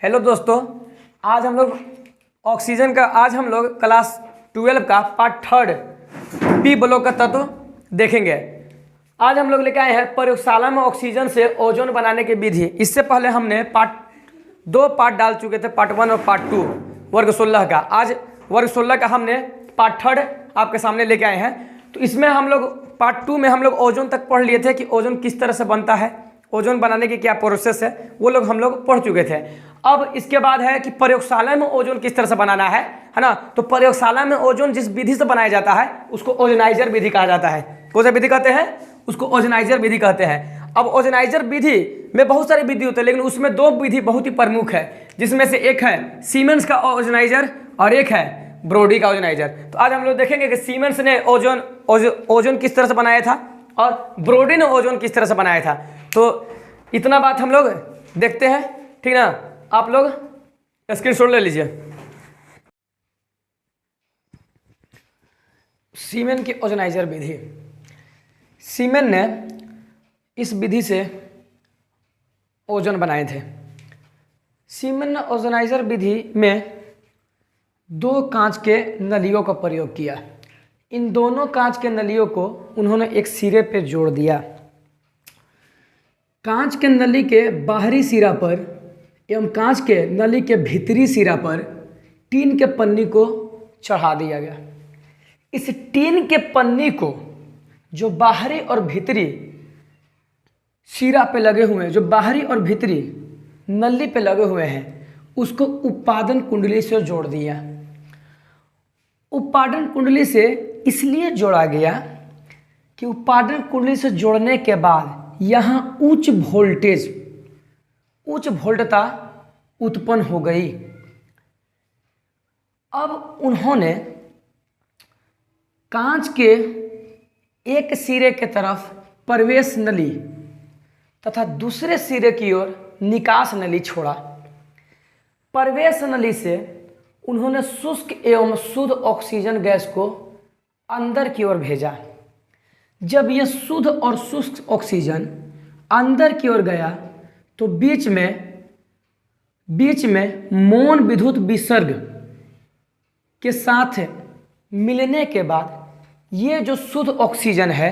Hello दोस्तों, आज हम लोग क्लास 12 का पार्ट 3 पी ब्लॉक का तत्व देखेंगे। आज हम लोग लेके आए हैं प्रयोगशाला में ऑक्सीजन से ओजोन बनाने की विधि। इससे पहले हमने दो पार्ट डाल चुके थे, पार्ट 1 और पार्ट 2 वर्ग 16 का। आज वर्ग 16 का हमने पार्ट 3 आपके सामने लेके आए हैं। तो इसमें हम लोग पार्ट 2 में हम लोग ओजोन तक पढ़ लिए थे कि ओजोन किस तरह से बनता है, ओजोन बनाने की क्या प्रोसेस है, वो लोग हम लोग पढ़ चुके थे। अब इसके बाद है कि प्रयोगशाला में ओजोन किस तरह से बनाना है ना। तो प्रयोगशाला में ओजोन जिस विधि से बनाया जाता है उसको ओजोनाइजर विधि कहा जाता है। कौन सा विधि कहते हैं? उसको ओजोनाइजर विधि कहते हैं। अब ओजोनाइजर विधि में बहुत सारी विधि होते हैं, लेकिन उसमें दो विधि बहुत ही प्रमुख है, जिसमें से एक है सीमेंस का ओजोनाइजर और एक है ब्रोडी का ओजोनाइजर। तो आज हम लोग देखेंगे कि सीमेंस ने ओजोन किस तरह से बनाया था और ब्रोडी ने ओजोन किस तरह से बनाया था। तो इतना बात हम लोग देखते हैं, ठीक ना। आप लोग स्क्रीनशॉट ले लीजिए। सीमेन की ओजोनाइजर विधि। सीमेन ने इस विधि से ओजोन बनाए थे। सीमेन ने ओजोनाइजर विधि में दो कांच के नलियों का प्रयोग किया। इन दोनों कांच के नलियों को उन्होंने एक सिरे पे जोड़ दिया। कांच के नली के बाहरी सिरा पर एवं कांच के नली के भीतरी सिरा पर टीन के पन्नी को चढ़ा दिया गया। इस टीन के पन्नी को जो बाहरी और भीतरी सिरा पे लगे हुए हैं, जो बाहरी और भीतरी नली पे लगे हुए हैं, उसको उत्पादन कुंडली से जोड़ दिया। उत्पादन कुंडली से इसलिए जोड़ा गया कि उत्पादन कुंडली से जोड़ने के बाद यहाँ उच्च वोल्टता उत्पन्न हो गई। अब उन्होंने कांच के एक सिरे के तरफ प्रवेश नली तथा दूसरे सिरे की ओर निकास नली छोड़ा। प्रवेश नली से उन्होंने शुष्क एवं शुद्ध ऑक्सीजन गैस को अंदर की ओर भेजा। जब यह शुद्ध और शुष्क ऑक्सीजन अंदर की ओर गया तो बीच में मौन विद्युत विसर्ग के साथ मिलने के बाद ये जो शुद्ध ऑक्सीजन है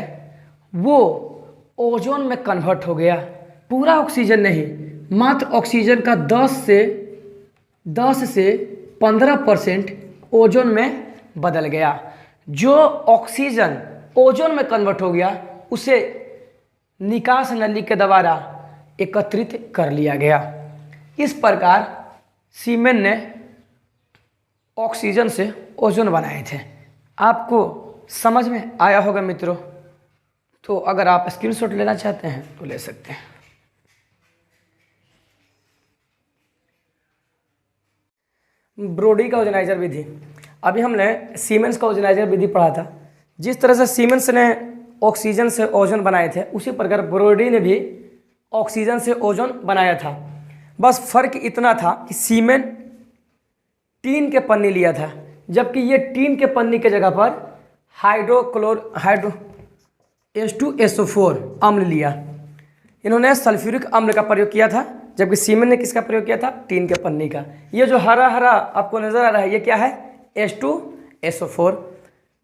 वो ओजोन में कन्वर्ट हो गया। पूरा ऑक्सीजन नहीं, मात्र ऑक्सीजन का 10 से 15% ओजोन में बदल गया। जो ऑक्सीजन ओजोन में कन्वर्ट हो गया उसे निकास नली के द्वारा एकत्रित कर लिया गया। इस प्रकार सीमेन ने ऑक्सीजन से ओजोन बनाए थे। आपको समझ में आया होगा मित्रों। तो अगर आप स्क्रीनशॉट लेना चाहते हैं तो ले सकते हैं। ब्रोडी का ओजोनाइजर विधि। अभी हमने सीमेंस का ओजोनाइजर विधि पढ़ा था। जिस तरह से सीमेंस ने ऑक्सीजन से ओजोन बनाए थे, उसी प्रकार ब्रोडी ने भी ऑक्सीजन से ओजोन बनाया था। बस फर्क इतना था कि सीमेन टीन के पन्नी लिया था, जबकि ये टीन के पन्नी के जगह पर H2SO4 अम्ल लिया। इन्होंने सल्फ्यूरिक अम्ल का प्रयोग किया था, जबकि सीमेन ने किसका प्रयोग किया था? टीन के पन्नी का। ये जो हरा हरा आपको नजर आ रहा है, ये क्या है? H2SO4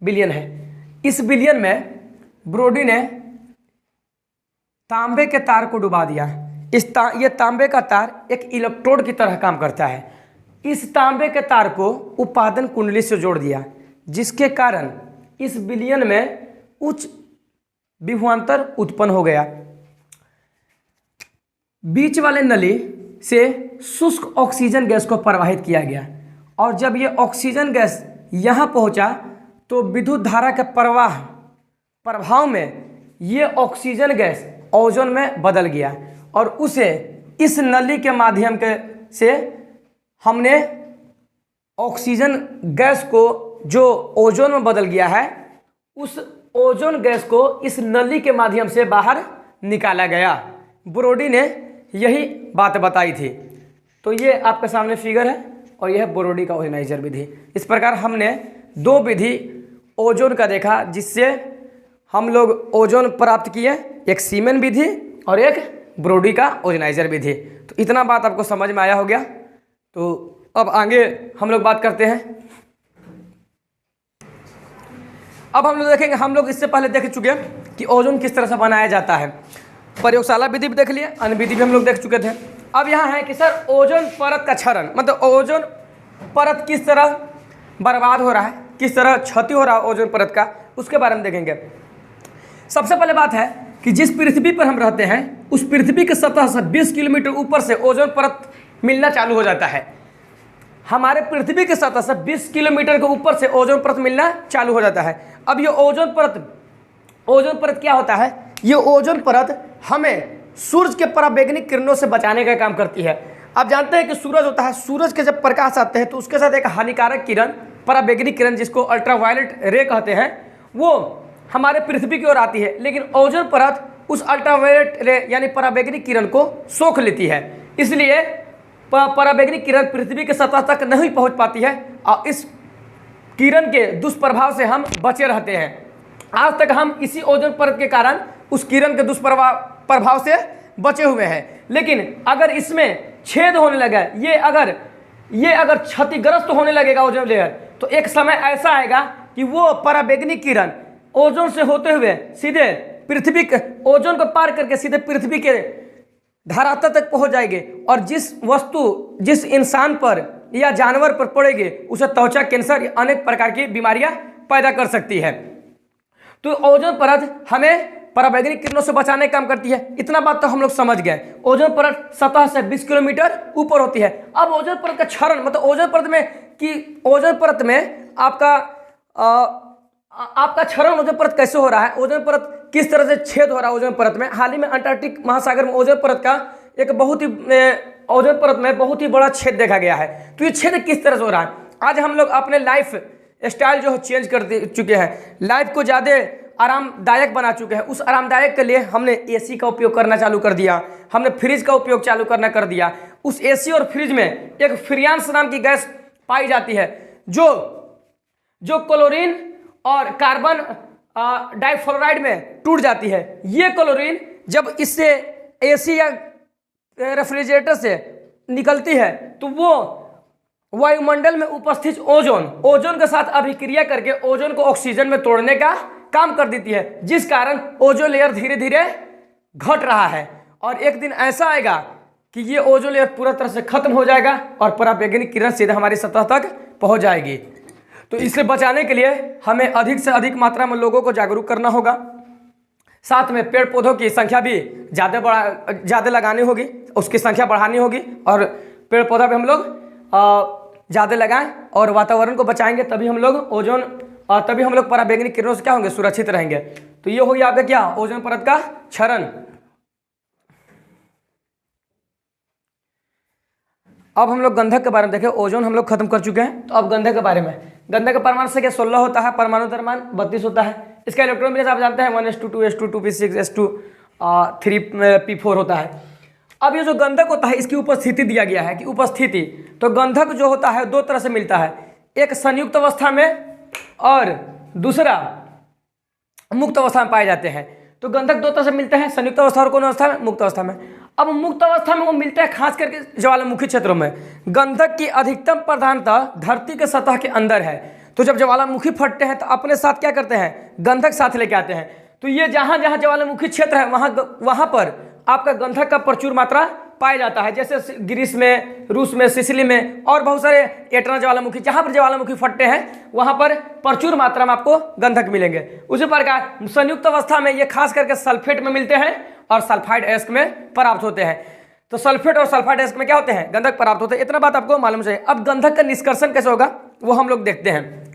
विलयन है। इस विलयन में ब्रोडी ने तांबे के तार को डुबा दिया। ये तांबे का तार एक इलेक्ट्रोड की तरह काम करता है। इस तांबे के तार को उत्पादन कुंडली से जोड़ दिया, जिसके कारण इस विलयन में उच्च विभवांतर उत्पन्न हो गया। बीच वाले नली से शुष्क ऑक्सीजन गैस को प्रवाहित किया गया, और जब ये ऑक्सीजन गैस यहाँ पहुँचा तो विद्युत धारा के प्रभाव में ये ऑक्सीजन गैस ओजोन में बदल गया, और उसे इस नली के माध्यम से हमने ऑक्सीजन गैस को जो ओजोन में बदल गया है, उस ओजोन गैस को इस नली के माध्यम से बाहर निकाला गया। ब्रोडी ने यही बात बताई थी। तो ये आपके सामने फिगर है और यह ब्रोडी का ओजोनाइजर विधि। इस प्रकार हमने दो विधि ओजोन का देखा, जिससे हम लोग ओजोन प्राप्त किए, एक सीमेन विधि और एक ब्रोडी का ओजोनाइजर विधि। तो इतना बात आपको समझ में आया हो गया। तो अब आगे हम लोग बात करते हैं। अब हम लोग देखेंगे, हम लोग इससे पहले देख चुके हैं कि ओजोन किस तरह से बनाया जाता है। प्रयोगशाला विधि भी देख लिए, अन्य विधि भी हम लोग देख चुके थे। अब यहाँ है कि सर ओजोन परत का क्षरण, मतलब ओजोन परत किस तरह बर्बाद हो रहा है, किस तरह क्षति हो रहा है ओजोन परत का, उसके बारे में देखेंगे। सबसे पहले बात है कि जिस पृथ्वी पर हम रहते हैं उस पृथ्वी के सतह से 20 किलोमीटर ऊपर से ओजोन परत मिलना चालू हो जाता है। हमारे पृथ्वी के सतह से 20 किलोमीटर के ऊपर से ओजोन परत मिलना चालू हो जाता है। अब ये ओजोन परत क्या होता है? ये ओजोन परत हमें सूरज के पराबैंगनी किरणों से बचाने का काम करती है। आप जानते हैं कि सूरज होता है, सूरज के जब प्रकाश आते हैं तो उसके साथ एक हानिकारक किरण, पराबैंगनी किरण, जिसको अल्ट्रावायलेट रे कहते हैं, वो हमारे पृथ्वी की ओर आती है। लेकिन ओजोन परत उस अल्ट्रावायलेट रे यानी पराबैंगनी किरण को सोख लेती है, इसलिए पराबैंगनी किरण पृथ्वी के सतह तक नहीं पहुंच पाती है और इस किरण के दुष्प्रभाव से हम बचे रहते हैं। आज तक हम इसी ओजोन परत के कारण उस किरण के दुष्प्रभाव से बचे हुए हैं। लेकिन अगर इसमें छेद होने लगा, ये अगर क्षतिग्रस्त होने लगेगा ओजोन लेयर, तो एक समय ऐसा आएगा कि वो पराबैंगनी किरण ओजोन से होते हुए सीधे पृथ्वी के ओजोन को पार करके सीधे पृथ्वी के धरातल तक पहुंच जाएगी और जिस इंसान पर या जानवर पर पड़ेगी उसे त्वचा कैंसर या अनेक प्रकार की बीमारियां पैदा कर सकती है। तो ओजोन परत हमें पराबैंगनी किरणों से बचाने का काम करती है। इतना बात तो हम लोग समझ गए। ओजोन परत सतह से 20 किलोमीटर ऊपर होती है। अब ओजोन परत का क्षरण, मतलब ओजोन परत में आपका क्षरण ओजोन परत कैसे हो रहा है, ओजोन परत किस तरह से छेद हो रहा है ओजोन परत में। हाल ही में अंटार्कटिक महासागर में ओजोन परत में बहुत ही बड़ा छेद देखा गया है। तो ये छेद किस तरह से हो रहा है? आज हम लोग अपने लाइफ स्टाइल जो है चेंज कर चुके हैं, लाइफ को ज़्यादा आरामदायक बना चुके हैं। उस आरामदायक के लिए हमने एसी का उपयोग करना चालू कर दिया, हमने फ्रिज का उपयोग चालू करना कर दिया। उस एसी और फ्रिज में एक फ्रियांस नाम की गैस पाई जाती है जो क्लोरीन और कार्बन डाइफ्लोराइड में टूट जाती है। ये क्लोरीन जब इससे एसी या रेफ्रिजरेटर से निकलती है तो वो वायुमंडल में उपस्थित ओजोन के साथ अभिक्रिया करके ओजोन को ऑक्सीजन में तोड़ने का काम कर देती है, जिस कारण ओजोन लेयर धीरे धीरे घट रहा है। और एक दिन ऐसा आएगा कि ये ओजोन लेयर पूरा तरह से खत्म हो जाएगा और पराबैंगनी किरण सीधे हमारी सतह तक पहुंच जाएगी। तो इसे बचाने के लिए हमें अधिक से अधिक मात्रा में लोगों को जागरूक करना होगा। साथ में पेड़ पौधों की संख्या भी ज़्यादा लगानी होगी, उसकी संख्या बढ़ानी होगी और पेड़ पौधा भी हम लोग ज़्यादा लगाएं और वातावरण को बचाएंगे, तभी हम लोग पराबैंगनी किरणों से क्या होंगे, सुरक्षित रहेंगे। तो ये हो गया आपका क्या, ओजोन परत का क्षरण। अब हम लोग गंधक के बारे में देखें। ओजोन हम लोग खत्म कर चुके हैं, तो अब गंधक के बारे में। गंधक का परमाणु संख्या 16 होता है, परमाणु द्रव्यमान 32 होता है। इसका इलेक्ट्रॉन विन्यास आप जानते हैं 1s2 2s2 2p6 s2 3p4 होता है। अब ये जो गंधक होता है इसकी उपस्थिति दिया गया है कि उपस्थिति, तो गंधक जो होता है दो तरह से मिलता है, एक संयुक्त अवस्था में और दूसरा मुक्त अवस्था में पाए जाते हैं। तो गंधक दो तरह से मिलते हैं, संयुक्त अवस्था और कौन अवस्था में, मुक्त अवस्था में। अब मुक्त अवस्था में वो मिलते हैं खास करके ज्वालामुखी क्षेत्रों में। गंधक की अधिकतम प्रधानता धरती के सतह के अंदर है। तो जब ज्वालामुखी फटते हैं तो अपने साथ क्या करते हैं, गंधक साथ लेके आते हैं। तो ये जहाँ जहाँ ज्वालामुखी क्षेत्र है वहाँ पर आपका गंधक का प्रचुर मात्रा पाया जाता है, जैसे ग्रीस में, रूस में, सिसिली में और बहुत सारे एटना ज्वालामुखी, जहाँ पर ज्वालामुखी फटते हैं वहाँ पर प्रचुर मात्रा में आपको गंधक मिलेंगे। उसी प्रकार संयुक्त अवस्था में ये खास करके सल्फेट में मिलते हैं और सल्फाइड एस्क में प्राप्त होते हैं। तो सल्फेट और सल्फाइड एस्क में क्या होते हैं, गंधक प्राप्त होते हैं। इतना बात आपको मालूम चाहिए। अब गंधक का निष्कर्षण कैसे होगा वो हम लोग देखते हैं।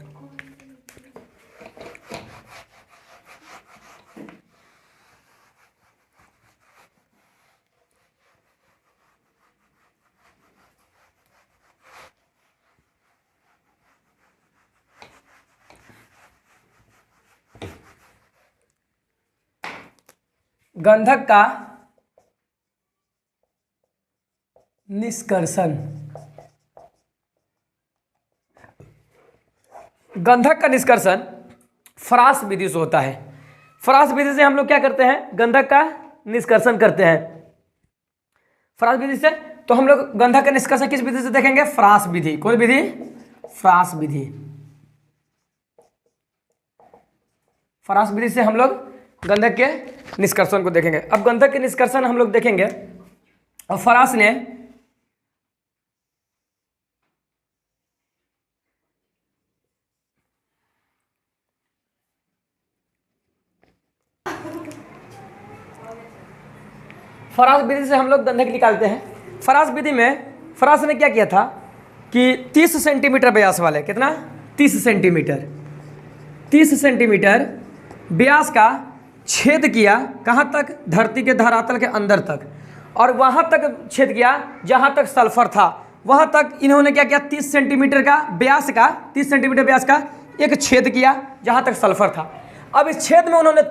गंधक का निष्कर्षण। गंधक का निष्कर्षण फ्रांस विधि से होता है। फ्रांस विधि से हम लोग क्या करते हैं, गंधक का निष्कर्षण करते हैं। फ्रांस विधि से तो हम लोग गंधक का निष्कर्षण किस विधि से देखेंगे? फ्रांस विधि। कौन विधि? फ्रांस विधि। फ्रांस विधि से हम लोग गंधक के निष्कर्षण को देखेंगे। अब गंधक के निष्कर्षण हम लोग देखेंगे, और फ्रांस ने फ्रांस विधि से हम लोग गंधक निकालते हैं। फ्रांस विधि में फ्रांस ने क्या किया था कि 30 सेंटीमीटर व्यास वाले, कितना? 30 सेंटीमीटर, 30 सेंटीमीटर व्यास का छेद किया। कहाँ तक? धरती के धरातल के अंदर तक, और वहाँ तक छेद किया जहाँ तक सल्फर था, वहाँ तक इन्होंने क्या किया? 30 सेंटीमीटर का व्यास का, 30 सेंटीमीटर व्यास का एक छेद किया जहाँ तक सल्फर था। अब इस छेद में उन्होंने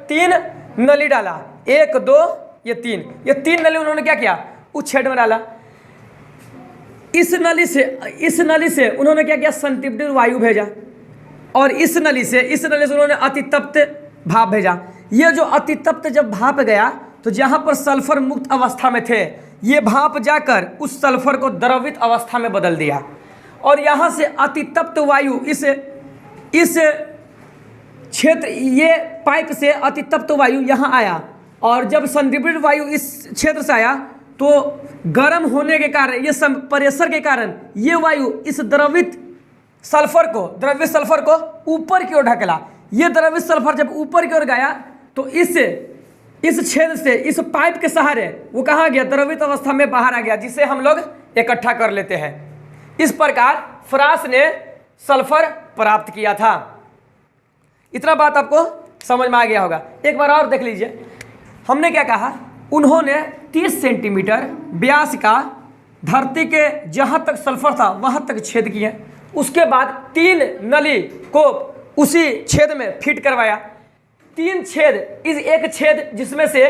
तीन नली डाला, 1 2 ये 3, ये 3 नली उन्होंने क्या किया? उस छेद में डाला। इस नली से उन्होंने क्या किया? संतृप्त वायु भेजा, और इस नली से उन्होंने अतितप्त भाप भेजा। ये जो अतितप्त जब भाप गया तो जहाँ पर सल्फर मुक्त अवस्था में थे, ये भाप जाकर उस सल्फर को द्रवित अवस्था में बदल दिया, और यहाँ से अतितप्त वायु इस क्षेत्र, ये पाइप से अतितप्त वायु यहाँ आया, और जब संतृप्त वायु इस क्षेत्र से आया तो गर्म होने के कारण, ये प्रेशर के कारण ये वायु इस द्रवित सल्फर को ऊपर की ओर ढकेला। ये द्रवित सल्फर जब ऊपर की ओर गया तो इस छेद से, इस पाइप के सहारे वो कहाँ गया? द्रवित अवस्था में बाहर आ गया, जिसे हम लोग इकट्ठा कर लेते हैं। इस प्रकार फ्रांस ने सल्फर प्राप्त किया था। इतना बात आपको समझ में आ गया होगा। एक बार और देख लीजिए, हमने क्या कहा? उन्होंने 30 सेंटीमीटर व्यास का धरती के जहाँ तक सल्फर था वहाँ तक छेद किए। उसके बाद 3 नली को उसी छेद में फिट करवाया। 3 छेद, इस एक छेद जिसमें से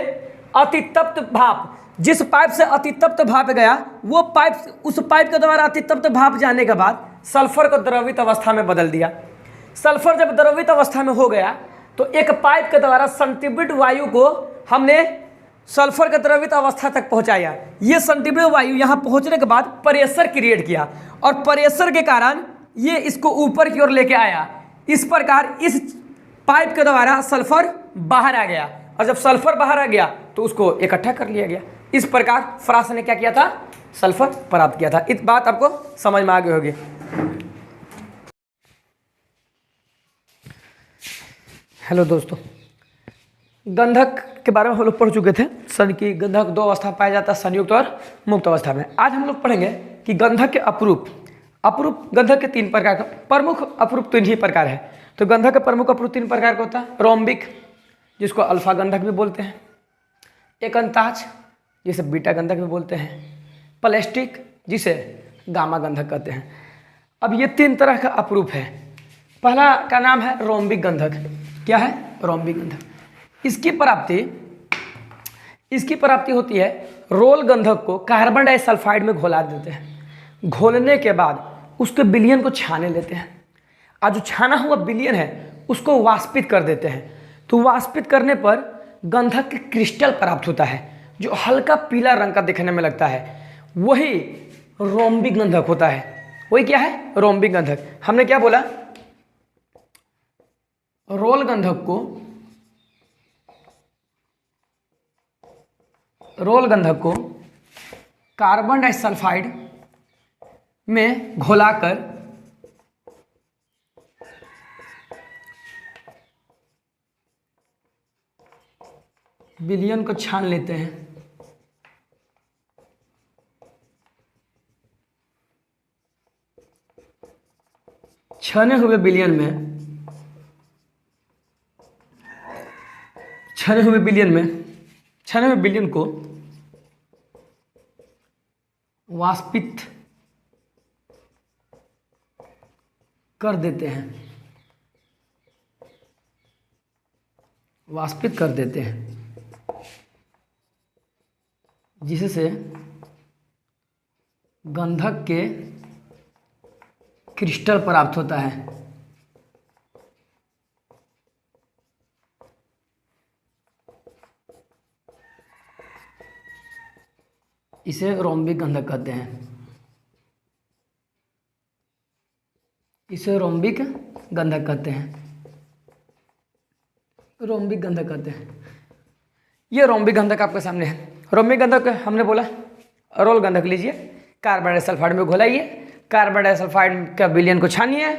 अतितप्त भाप, जिस पाइप से अतितप्त भाप गया, वो पाइप, उस पाइप के द्वारा अतितप्त भाप जाने के बाद सल्फर को द्रवित अवस्था में बदल दिया। सल्फर जब द्रवित अवस्था में हो गया तो एक पाइप के द्वारा संतृप्त वायु को हमने सल्फर के द्रवित अवस्था तक पहुंचाया। ये संतृप्त वायु यहाँ पहुंचने के बाद प्रेशर क्रिएट किया, और प्रेशर के कारण ये इसको ऊपर की ओर लेके आया। इस प्रकार इस पाइप के द्वारा सल्फर बाहर आ गया, और जब सल्फर बाहर आ गया तो उसको इकट्ठा कर लिया गया। इस प्रकार फ्रांस ने क्या किया था? सल्फर प्राप्त किया था। इस बात आपको समझ में आ गई होगी। हेलो दोस्तों, गंधक के बारे में हम लोग पढ़ चुके थे। सन की गंधक 2 अवस्था पाया जाता है, संयुक्त और मुक्त अवस्था में। आज हम लोग पढ़ेंगे कि गंधक के अपरूप गंधक के 3 प्रकार का, प्रमुख अपरूप 3 ही प्रकार है। तो गंधक का प्रमुख अपरूप 3 प्रकार का होता है। रोम्बिक, जिसको अल्फा गंधक भी बोलते हैं, एकंताज, जिसे बीटा गंधक भी बोलते हैं, प्लास्टिक, जिसे गामा गंधक कहते हैं। अब ये 3 तरह का अपरूप है। पहला का नाम है रोम्बिक गंधक। क्या है? रोम्बिक गंधक। इसकी प्राप्ति होती है, रोल गंधक को कार्बन डाइसल्फाइड में घोला देते हैं। घोलने के बाद उसके विलयन को छाने लेते हैं, और जो छाना हुआ विलयन है उसको वाष्पित कर देते हैं। तो वाष्पित करने पर गंधक के क्रिस्टल प्राप्त होता है, जो हल्का पीला रंग का दिखने में लगता है। वही रोम्बिक गंधक होता है। वही क्या है? रोम्बिक गंधक। हमने क्या बोला? रोल गंधक को कार्बन डाइसल्फाइड में घोलाकर विलयन को छान लेते हैं। छने हुए विलयन को वाष्पित कर देते हैं, जिससे गंधक के क्रिस्टल प्राप्त होता है। इसे रोम्बिक गंधक कहते हैं, इसे रोम्बिक गंधक कहते हैं, रोम्बिक गंधक कहते हैं। ये रोम्बिक गंधक आपके सामने है। रोम्बिक गंधक हमने बोला, रोल गंधक लीजिए, कार्बन डाइसल्फाइड में घोलाइए, कार्बन डाइसल्फाइड का विलयन को छानिए,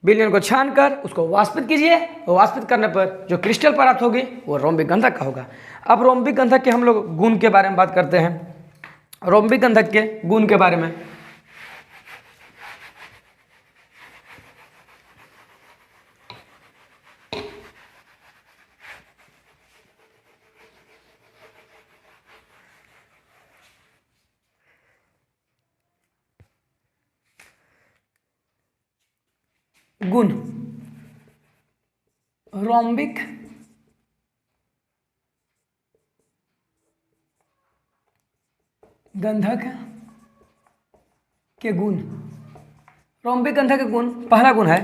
विलयन को छानकर उसको वाष्पित कीजिए, और वाष्पित करने पर जो क्रिस्टल प्राप्त होगी वो रोम्बिक गंधक का होगा। अब रोम्बिक गंधक के हम लोग गुण के बारे में बात करते हैं। रोम्बिक गंधक के गुण के बारे में, गुण रोम्बिक गंधक के गुण। रोम्बिक गंधक के गुण, पहला गुण है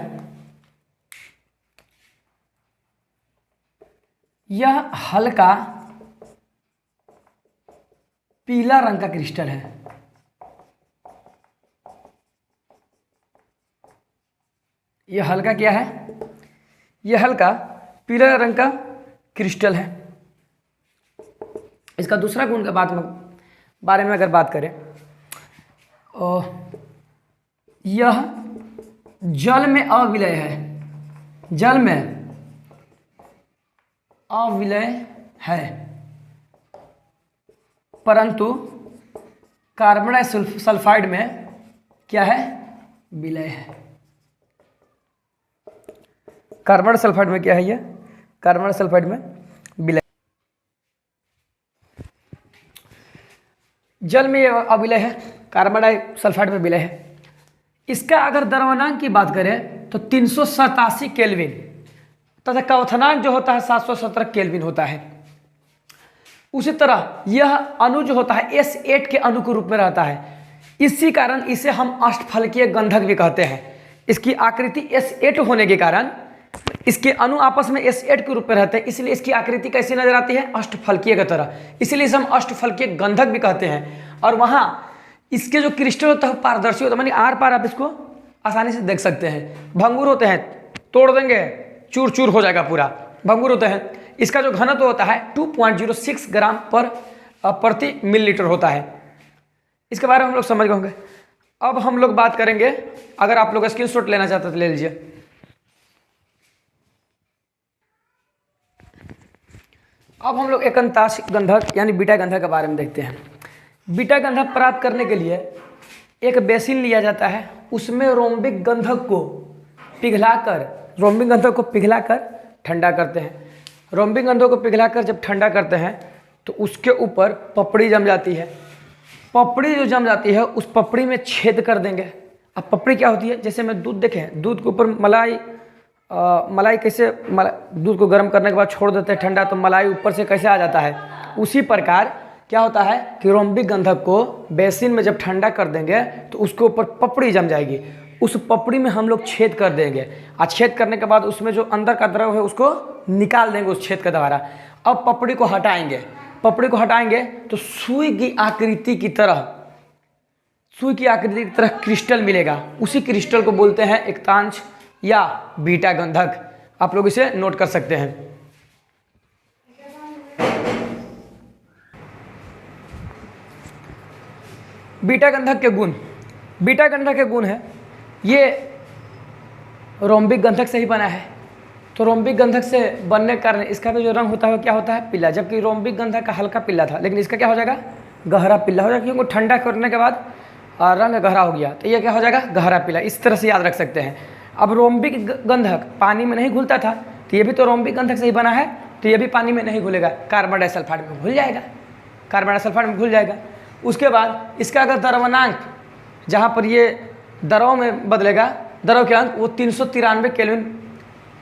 यह हल्का पीला रंग का क्रिस्टल है। यह हल्का क्या है? यह हल्का पीला रंग का क्रिस्टल है। इसका दूसरा गुण के बारे में अगर बात करें, यह जल में अविलय है, जल में अविलय है, परंतु कार्बन डाइसल्फाइड में क्या है? विलय है। कार्बन डाइसल्फाइड में क्या है? ये कार्बन डाइसल्फाइड में विलय, जल में अविलय है, कार्बन डाइसल्फाइड में विलय है। इसका अगर द्रवणांक की बात करें तो 387 केल्विन तथा क्वथनांक जो होता है 717 केल्विन होता है। उसी तरह यह अणु जो होता है S8 के अणु के रूप में रहता है। इसी कारण इसे हम अष्टफलकीय गंधक भी कहते हैं। इसकी आकृति S8 होने के कारण इसके अणु आपस में S8 के रूप में रहते हैं, इसलिए इसकी आकृति कैसी नजर आती है? अष्टफलकीय की तरह, इसलिए इसे हम अष्टफलकीय गंधक भी कहते हैं। और वहाँ इसके जो क्रिस्टल होता है पारदर्शी होता है, मानी आर पार आप इसको आसानी से देख सकते हैं। भंगुर होते हैं, तोड़ देंगे चूर चूर हो जाएगा, पूरा भंगुर होते हैं। इसका जो घनत्व होता है 2.06 ग्राम पर प्रति मिलीलीटर होता है। इसके बारे में हम लोग समझ गए होंगे। अब हम लोग बात करेंगे, अगर आप लोग स्क्रीनशॉट लेना चाहते हैं तो ले लीजिए। अब हम लोग एकांताश गंधक यानी बीटा गंधक के बारे में देखते हैं। बीटा गंधक प्राप्त करने के लिए एक बेसिन लिया जाता है, उसमें रोम्बिक गंधक को पिघलाकर ठंडा करते हैं। रोम्बिक गंधक को पिघलाकर जब ठंडा करते हैं तो उसके ऊपर पपड़ी जम जाती है। पपड़ी जो जम जाती है उस पपड़ी में छेद कर देंगे। अब पपड़ी क्या होती है? जैसे मैं दूध देखें, दूध के ऊपर मलाई कैसे, दूध को गर्म करने के बाद छोड़ देते हैं ठंडा, तो मलाई ऊपर से कैसे आ जाता है, उसी प्रकार क्या होता है कि रोम्बिक गंधक को बेसिन में जब ठंडा कर देंगे तो उसके ऊपर पपड़ी जम जाएगी। उस पपड़ी में हम लोग छेद कर देंगे, और छेद करने के बाद उसमें जो अंदर का द्रव है उसको निकाल देंगे उस छेद के द्वारा। अब पपड़ी को हटाएंगे तो सुई की आकृति की तरह क्रिस्टल मिलेगा। उसी क्रिस्टल को बोलते हैं एकांतांश या बीटा गंधक। आप लोग इसे नोट कर सकते हैं। बीटा गंधक के गुण, बीटा गंधक के गुण है ये रोम्बिक गंधक से ही बना है। तो रोम्बिक गंधक से बनने के कारण इसका भी जो रंग होता है क्या होता है? पीला। जबकि रोम्बिक गंधक का हल्का पीला था, लेकिन इसका क्या हो जाएगा? गहरा पीला हो जाएगा, क्योंकि ठंडा करने के बाद रंग गहरा हो गया, तो ये क्या हो जाएगा? गहरा पीला। इस तरह से याद रख सकते हैं। अब रोम्बिक गंधक पानी में नहीं घुलता था, तो ये भी तो रोम्बिक गंधक से ही बना है, तो ये भी पानी में नहीं घुलेगा, कार्बन डाइसल्फाइड में घुल जाएगा। उसके बाद इसका अगर द्रवणांक, जहाँ पर ये द्रव में बदलेगा, द्रव के अंक वो 393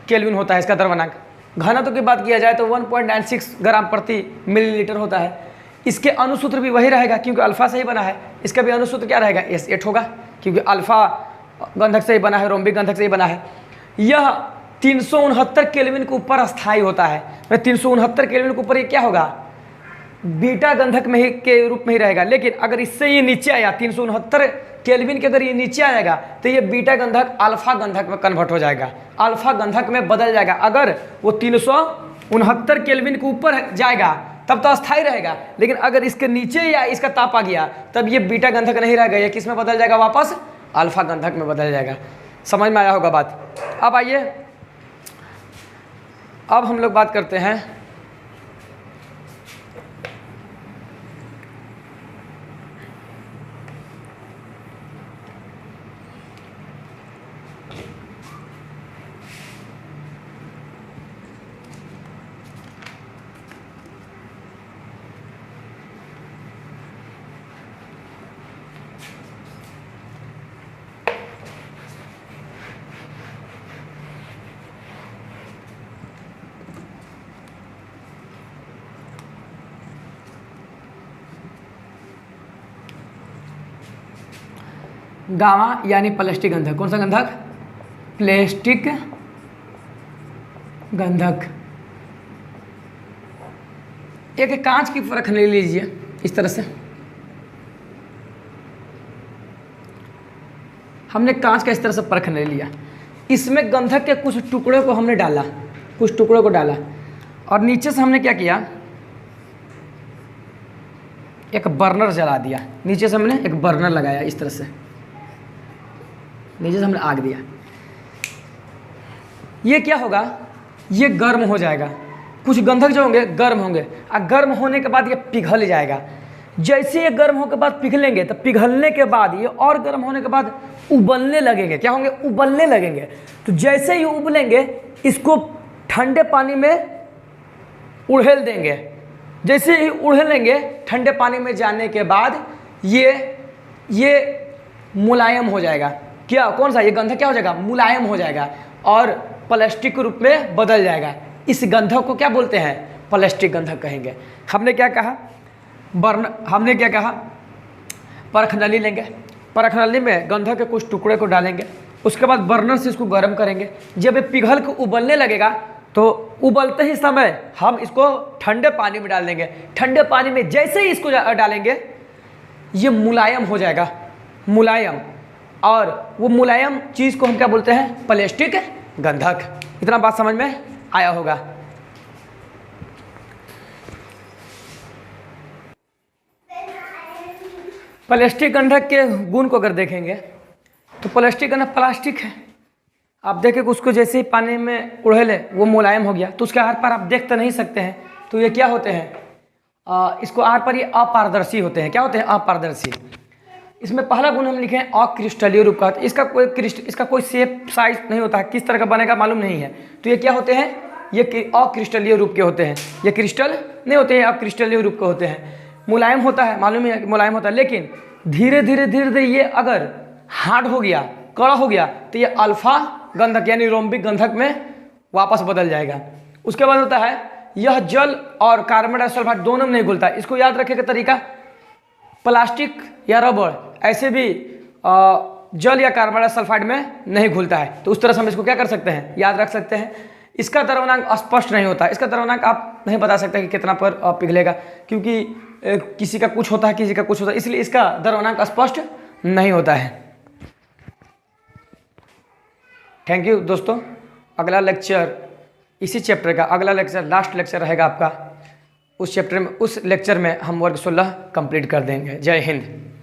केल्विन होता है इसका द्रवणांक। घनत्व की बात किया जाए तो 1.96 ग्राम प्रति मिलीलीटर होता है। इसके अणुसूत्र भी वही रहेगा, क्योंकि अल्फा से ही बना है। इसका भी अणुसूत्र क्या रहेगा? S8 होगा, क्योंकि अल्फा गंधक से ही बना है, रोम्बिक गंधक से ही बना है। यह 369 केल्विन के ऊपर स्थायी होता है। 369 केल्विन के ऊपर ये क्या होगा? बीटा गंधक में ही के रूप में ही रहेगा। लेकिन अगर इससे ये नीचे आया 369 केल्विन के, अगर ये नीचे आएगा तो ये बीटा गंधक अल्फा गंधक में कन्वर्ट हो जाएगा, अल्फा गंधक में बदल जाएगा। अगर वो 369 केल्विन के ऊपर जाएगा तब तो अस्थायी रहेगा, लेकिन अगर इसके नीचे या इसका ताप आ गया तब ये बीटा गंधक नहीं रहेगा, ये किस में बदल जाएगा, वापस अल्फा गंधक में बदल जाएगा। समझ में आया होगा बात। अब आइए, अब हम लोग बात करते हैं गामा यानी प्लास्टिक गंधक। कौन सा गंधक, प्लास्टिक गंधक। एक कांच की परख ले लीजिए इस तरह से, हमने कांच का इस तरह से परख ले लिया, इसमें गंधक के कुछ टुकड़ों को हमने डाला, कुछ टुकड़ों को डाला, और नीचे से हमने क्या किया, एक बर्नर जला दिया। नीचे से हमने एक बर्नर लगाया इस तरह से, नीचे से हमने आग दिया। ये क्या होगा, ये गर्म हो जाएगा, कुछ गंधक जो होंगे गर्म होंगे, और गर्म होने के बाद ये पिघल जाएगा। जैसे ये गर्म होने के बाद पिघलेंगे तो पिघलने के बाद ये और गर्म होने के बाद उबलने लगेंगे। क्या होंगे, उबलने लगेंगे। तो जैसे ही उबलेंगे इसको ठंडे पानी में उड़ेल देंगे। जैसे ही उड़ेलेंगे ठंडे पानी में जाने के बाद ये मुलायम हो जाएगा। क्या, कौन सा, ये गंधक क्या हो जाएगा, मुलायम हो जाएगा और प्लास्टिक के रूप में बदल जाएगा। इस गंधक को क्या बोलते हैं, प्लास्टिक गंधक कहेंगे। हमने क्या कहा, हमने क्या कहा, परख नली लेंगे, परख नली में गंधक के कुछ टुकड़े को डालेंगे, उसके बाद बर्नर से इसको गर्म करेंगे। जब ये पिघल के उबलने लगेगा तो उबलते ही समय हम इसको ठंडे पानी में डाल देंगे। ठंडे पानी में जैसे ही इसको डालेंगे ये मुलायम हो जाएगा, मुलायम, और वो मुलायम चीज़ को हम क्या बोलते हैं, प्लास्टिक गंधक। इतना बात समझ में आया होगा। प्लास्टिक गंधक के गुण को अगर देखेंगे तो प्लास्टिक गंधक प्लास्टिक है। आप देखें कि उसको जैसे ही पानी में उड़ेले वो मुलायम हो गया, तो उसके आर पार आप देख तो नहीं सकते हैं, तो ये क्या होते हैं, इसको आर पार ये अपारदर्शी होते हैं। क्या होते हैं, अपारदर्शी। इसमें पहला गुण हम लिखे हैं अक्रिस्टलीय रूप का। इसका कोई शेप साइज नहीं होता है, किस तरह का बनेगा मालूम नहीं है। तो ये क्या होते हैं, ये अक्रिस्टलीय रूप के होते हैं। ये क्रिस्टल नहीं होते हैं, अक्रिस्टलीय रूप के होते हैं। मुलायम होता है, मालूम है मुलायम होता है, लेकिन धीरे धीरे ये अगर हार्ड हो गया, कड़ा हो गया, तो ये अल्फा गंधक यानी रोम्बिक गंधक में वापस बदल जाएगा। उसके बाद होता है यह जल और कार्बन डाइऑक्साइड दोनों में नहीं घुलता। इसको याद रखने का तरीका, प्लास्टिक या रबड़ ऐसे भी जल या कार्बन डाइऑक्साइड में नहीं घुलता है, तो उस तरह से हम इसको क्या कर सकते हैं, याद रख सकते हैं। इसका द्रव्यमान स्पष्ट नहीं होता, इसका द्रव्यमान आप नहीं बता सकते कि कितना पर पिघलेगा, क्योंकि किसी का कुछ होता है, किसी का कुछ होता है, इसलिए इसका द्रव्यमान स्पष्ट नहीं होता है। थैंक यू दोस्तों। अगला लेक्चर इसी चैप्टर का, अगला लेक्चर लास्ट लेक्चर रहेगा आपका, उस चैप्टर में, उस लेक्चर में हम वर्ग 16 कंप्लीट कर देंगे। जय हिंद।